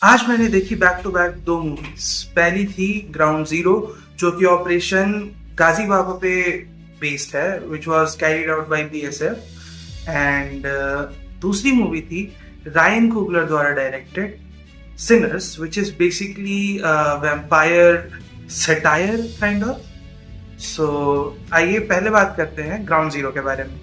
आज मैंने देखी बैक टू बैक दो मूवीज। पहली थी ग्राउंड जीरो, जो कि ऑपरेशन गाजी बाबा पे बेस्ड है, which was carried out by BSF. And दूसरी मूवी थी रायन कुगलर द्वारा directed sinners, which is basically vampire satire kind of. So आइए पहले बात करते हैं ग्राउंड जीरो के बारे में।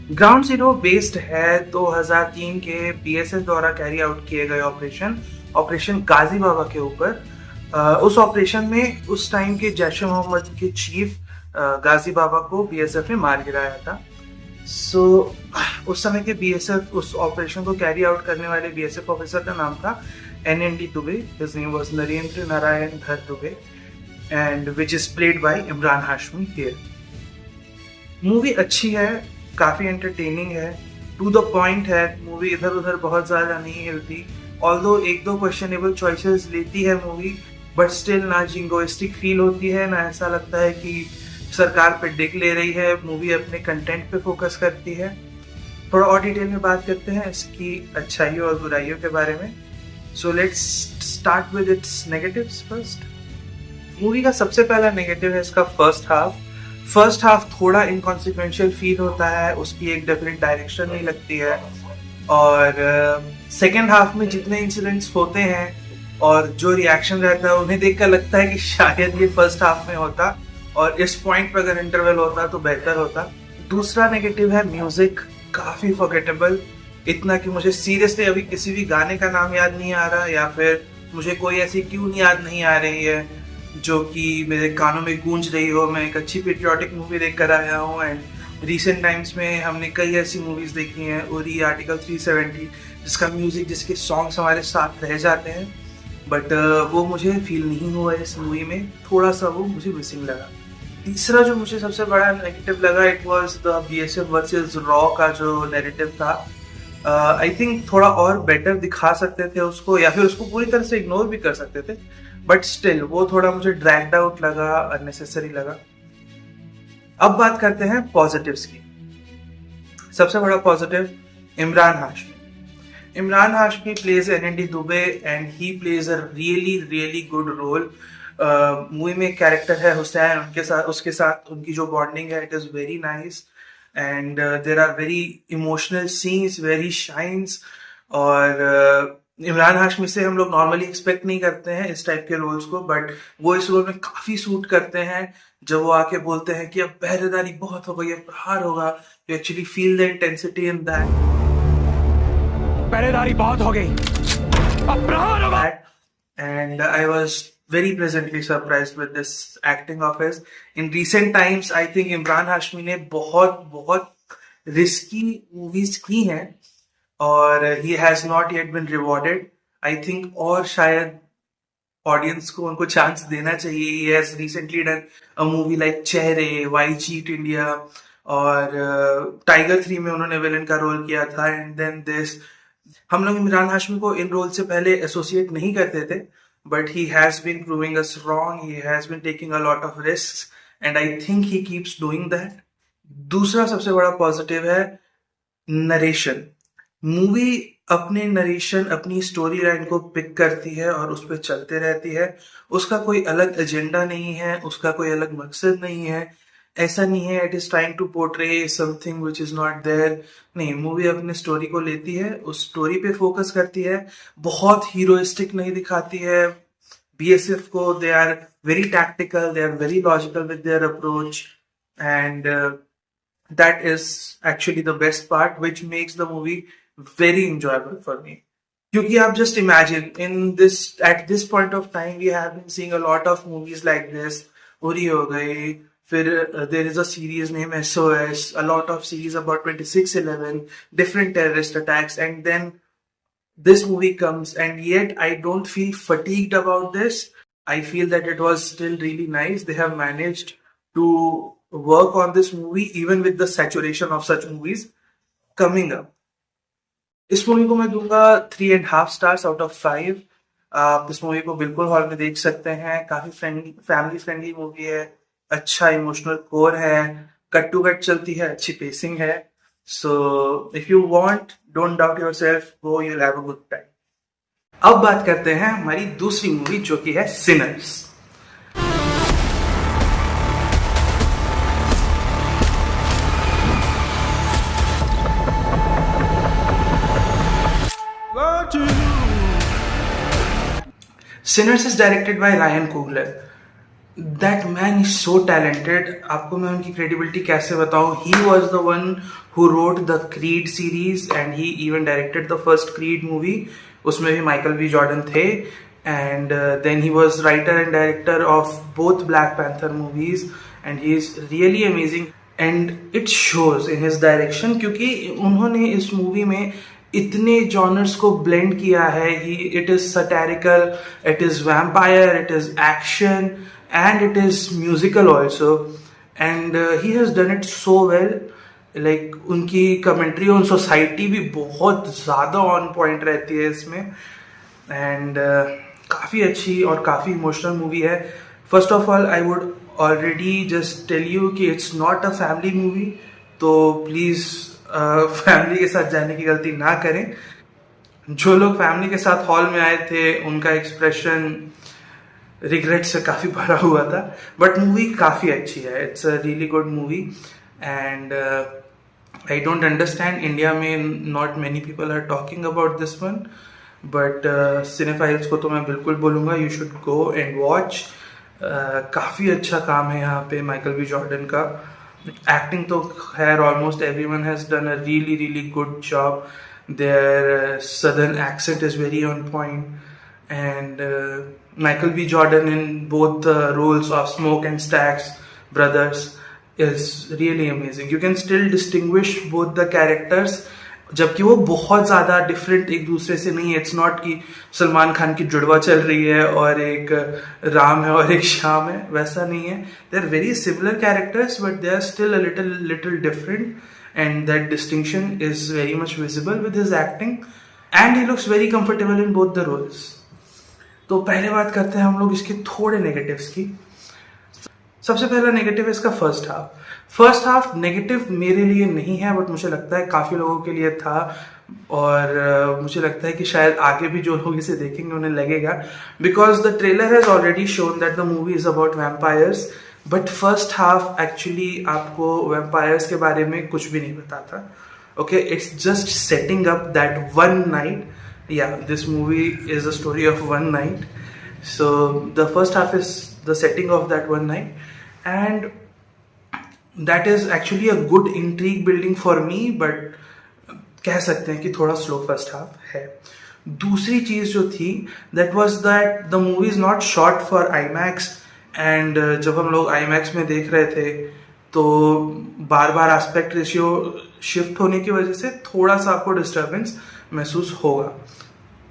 ग्राउंड जीरो बेस्ड है 2003 के बीएसएफ द्वारा कैरी आउट किए गए ऑपरेशन ऑपरेशन गाजी बाबा के ऊपर। उस ऑपरेशन में उस टाइम के जैश ए मोहम्मद के चीफ गाजी बाबा को बीएसएफ ने मार गिराया था। सो उस समय के बीएसएफ उस ऑपरेशन को कैरी आउट करने वाले बीएसएफ ऑफिसर का नाम था NND Dubey. His name was Narendra Narayan Dhar Dubey and which is played by Emraan Hashmi here. Movie अच्छी है, काफी एंटरटेनिंग है, टू द पॉइंट है। मूवी इधर उधर बहुत ज्यादा नहीं हिलती, ऑल्दो एक दो क्वेश्चनेबल चॉइसेस लेती है मूवी, बट स्टिल ना जिंगोइस्टिक फील होती है, ना ऐसा लगता है कि सरकार पे डिग ले रही है। मूवी अपने कंटेंट पे फोकस करती है। थोड़ा और डिटेल में बात करते हैं इसकी अच्छाइयों और बुराइयों के बारे में। So let's start with its negatives first. Movie का सबसे पहला नेगेटिव है इसका फर्स्ट हाफ थोड़ा इनकॉन्सिक्वेंशियल फील होता है, उसकी एक डेफिनेट डायरेक्शन नहीं लगती है। और सेकेंड हाफ में जितने इंसिडेंट्स होते हैं और जो रिएक्शन रहता है उन्हें देखकर लगता है कि शायद ये फर्स्ट हाफ में होता और इस पॉइंट पर अगर इंटरवल होता तो बेहतर होता। दूसरा नेगेटिव है म्यूजिक, काफी फॉरगेटेबल, इतना कि मुझे सीरियसली अभी किसी भी गाने का नाम याद नहीं आ रहा, या फिर मुझे कोई ऐसी ट्यून याद नहीं आ रही है जो कि मेरे कानों में गूंज रही हो। मैं एक अच्छी पेट्रियाटिक मूवी देख कर आया हूँ एंड रिसेंट टाइम्स में हमने कई ऐसी मूवीज देखी हैं, उरी, आर्टिकल 370, जिसका म्यूजिक, जिसके सॉन्ग्स हमारे साथ रह जाते हैं, बट वो मुझे फील नहीं हुआ इस मूवी में। थोड़ा सा वो मुझे मिसिंग लगा। तीसरा जो मुझे सबसे बड़ा नेगेटिव लगा, it was the BSF versus raw का जो नैरेटिव था। आई थिंक थोड़ा और बेटर दिखा सकते थे उसको, या फिर उसको पूरी तरह से इग्नोर भी कर सकते थे, बट स्टिल वो थोड़ा मुझे ड्रैग्ड आउट लगा, अननेसेसरी लगा। अब बात करते हैं पॉजिटिव्स की। सबसे बड़ा positive Emraan Hashmi. Emraan Hashmi plays NND Dubey and he plays a really really good role. Movie में कैरेक्टर है हुसैन, उसके साथ उनकी जो बॉन्डिंग है, it is very nice and there are very emotional scenes where he shines. और इमरान हाशमी से हम लोग नॉर्मली एक्सपेक्ट नहीं करते हैं इस टाइप के रोल्स को, बट वो इस रोल में काफी सूट करते हैं। जब वो आके बोलते हैं कि अब पहरेदारी बहुत हो गई, अब प्रहार होगा, you actually feel the intensity in that. पहरेदारी बहुत हो गई, अब प्रहार होगा। And I was very pleasantly surprised with this acting of his. In recent times, I think Imran Hashmi ने बहुत बहुत रिस्की मूवीज की हैं और he has not yet been rewarded. I think और शायद ऑडियंस को उनको चांस देना चाहिए। He has recently done a movie like चेहरे, Why Cheat India, और टाइगर 3 में उन्होंने विलन का रोल किया था, एंड देन दिस। हम लोग इमरान हाशमी को इन रोल से पहले एसोसिएट नहीं करते थे, but he has been proving us wrong, he has been taking a lot of risks and I think he keeps doing that. दूसरा सबसे बड़ा पॉजिटिव है नरेशन। मूवी अपने नरेशन, अपनी स्टोरी लाइन को पिक करती है और उस पर चलते रहती है। उसका कोई अलग एजेंडा नहीं है, उसका कोई अलग मकसद नहीं है। ऐसा नहीं है it is trying to portray something which is not there. नहीं, मूवी अपने स्टोरी को लेती है, उस स्टोरी पे फोकस करती है, बहुत हीरोइस्टिक नहीं दिखाती है बीएसएफ को। They are very tactical, they are very logical with their approach, and that is actually the best part which makes the movie very enjoyable for me. क्योंकि आप just imagine at this point of time we have been seeing a lot of movies like this. Uri हो गई, फिर there is a series named SOS, a lot of series about 26/11, different terrorist attacks, and then this movie comes, and yet I don't feel fatigued about this. I feel that it was still really nice. They have managed to work on this movie even with the saturation of such movies coming up. इस movie को मैं दूंगा 3.5 stars out of 5। आप इस movie को बिल्कुल hall में देख सकते हैं। काफी फैमिली फ्रेंडली मूवी है, अच्छा इमोशनल कोर है, कट टू कट चलती है, अच्छी पेसिंग है। So if you want, don't doubt yourself, go, you will have a good time. अब बात करते हैं हमारी दूसरी मूवी जो कि है Sinners. Sinners is directed by Ryan Coogler. That man is so talented. आपको मैं उनकी credibility कैसे बताऊं? He was the one who wrote the Creed series and he even directed the first Creed movie. उसमें भी Michael B. Jordan थे. And then he was writer and director of both Black Panther movies. And he is really amazing. And it shows in his direction क्योंकि उन्होंने इस movie में इतने genres को blend किया है। It is satirical, it is vampire, it is action and it is musical also, and he has done it so well. Like उनकी commentary on society भी बहुत ज़्यादा ऑन पॉइंट रहती है इसमें, एंड काफ़ी अच्छी और काफ़ी इमोशनल मूवी है। First of all I would already just tell you कि it's not a family movie, तो प्लीज़ फैमिली के साथ जाने की गलती ना करें। जो लोग फैमिली के साथ हॉल में आए थे उनका एक्सप्रेशन रिग्रेट से काफ़ी भरा हुआ था, बट मूवी काफ़ी अच्छी है। It's a really good movie and I don't understand India में not many people are talking about this one, but cinephiles को तो मैं बिल्कुल बोलूँगा you should go and watch. काफ़ी अच्छा काम है यहाँ पे माइकल बी जॉर्डन का। एक्टिंग तो खैर almost everyone has done a really really good job. Their southern accent is very on point and Michael B. Jordan in both the roles of Smoke and Stax brothers is really amazing. You can still distinguish both the characters, जबकि वो बहुत ज़्यादा different एक दूसरे से नहीं है। It's not कि सलमान खान की जुड़वा चल रही है और एक राम है और एक श्याम है, वैसा नहीं है। They are very similar characters but they are still a little different, and that distinction is very much visible with his acting and he looks very comfortable in both the roles. तो पहले बात करते हैं हम लोग इसके थोड़े negatives की। सबसे पहला नेगेटिव है इसका first half. First half negative मेरे लिए नहीं है, बट मुझे लगता है काफ़ी लोगों के लिए था, और मुझे लगता है कि शायद आगे भी जो लोग इसे देखेंगे उन्हें लगेगा, because the trailer has already shown that the movie is about vampires, but first half actually आपको वैम्पायर्स के बारे में कुछ भी नहीं बताता। Okay, it's just setting up that one night. Yeah, this movie is a story of one night. So the first half is the setting of that one night, and that is actually a good intrigue building for me, but कह सकते हैं कि थोड़ा slow first half है। दूसरी चीज़ जो थी that was that the movie is not shot for IMAX, and जब हम लोग IMAX में देख रहे थे तो बार बार एस्पेक्ट रेशियो शिफ्ट होने की वजह से थोड़ा सा आपको डिस्टर्बेंस महसूस होगा,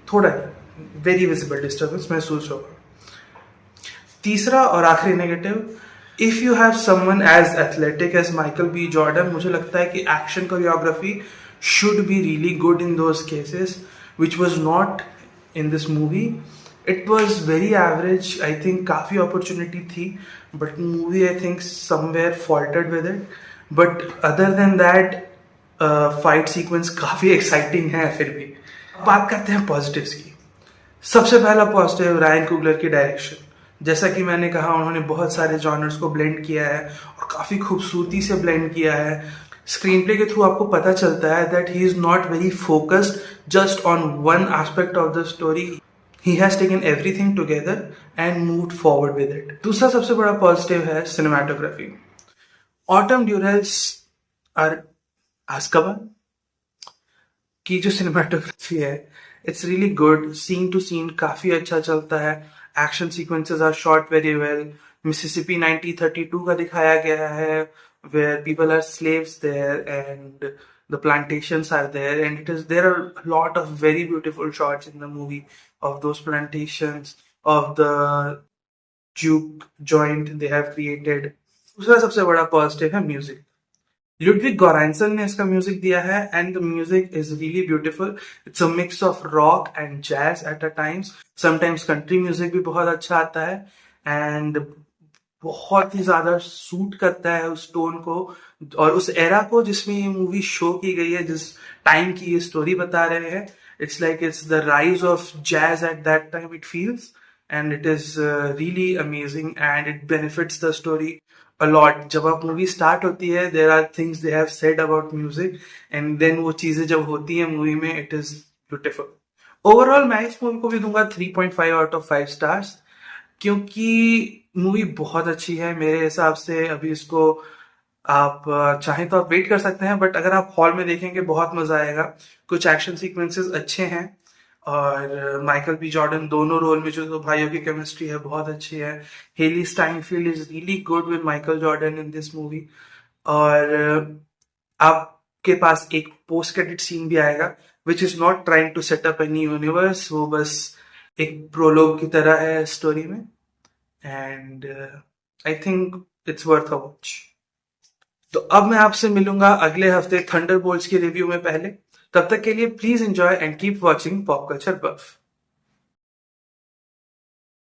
थोड़ा ही वेरी विजिबल डिस्टर्बेंस महसूस होगा। तीसरा और आखिरी negative, if you have someone as athletic as Michael B Jordan, मुझे लगता है कि action choreography should be really good in those cases, which was not in this movie. It was very average. I think काफ़ी opportunity थी, but movie I think somewhere faltered with it, but other than that fight sequence काफ़ी exciting है। फिर भी बात करते हैं positives की। सबसे पहला पॉजिटिव रायन कुगलर की डायरेक्शन। जैसा कि मैंने कहा, उन्होंने बहुत सारे जॉनर्स को ब्लेंड किया है और काफ़ी खूबसूरती से ब्लेंड किया है। स्क्रीन प्ले के थ्रू आपको पता चलता है that he is not very focused just on one aspect of the story. He has taken everything together and moved forward with it. दूसरा सबसे बड़ा पॉजिटिव है सिनेमाटोग्राफी। ऑटम ड्यूरेल्स और आस्काबान की जो सिनेमाटोग्राफी है, it's really good. Scene to scene काफ़ी अच्छा चलता है। Action sequences are shot very well. Mississippi 1932 का दिखाया गया है, where people are slaves there and the plantations are there, and it is there are lot of very beautiful shots in the movie of those plantations, of the juke joint they have created. दूसरा सबसे बड़ा positive है music. Ludwig गोरांसन ने इसका music दिया है and the music is really beautiful. It's a mix of rock and jazz at a times. Sometimes country music भी बहुत अच्छा आता है एंड बहुत ही ज्यादा सूट करता है उस टोन को और उस एरा को जिसमें ये मूवी शो की गई है, जिस टाइम की ये स्टोरी बता रहे हैं, it's like it's the rise of jazz at that time it feels, and it is really amazing and it benefits the story a lot. जब आप मूवी स्टार्ट होती है, there are things they have said about music, and then वो चीजें जब होती है movie में, इट इज ब्यूटिफुल. ओवरऑल मैं इस मूवी को भी दूंगा 3.5 आउट ऑफ 5 स्टार्स, क्योंकि मूवी बहुत अच्छी है मेरे हिसाब से. अभी इसको आप चाहें तो आप वेट कर सकते हैं, बट अगर आप हॉल में देखेंगे बहुत मजा आएगा. कुछ एक्शन सीक्वेंसेस अच्छे हैं, और माइकल बी जॉर्डन दोनों रोल में जो दो भाइयों की केमिस्ट्री है बहुत अच्छी है. Hailee Steinfeld is really good with Michael Jordan in this movie. और आपके पास एक पोस्ट क्रेडिट सीन भी आएगा which is not trying to set up any universe, वो बस एक प्रोलोग की तरह है स्टोरी में. And I think it's worth a watch. तो अब मैं आपसे मिलूंगा अगले हफ्ते थंडरबोल्ट्स की रिव्यू में पहले. तब तक के लिए please enjoy and keep watching pop culture buff.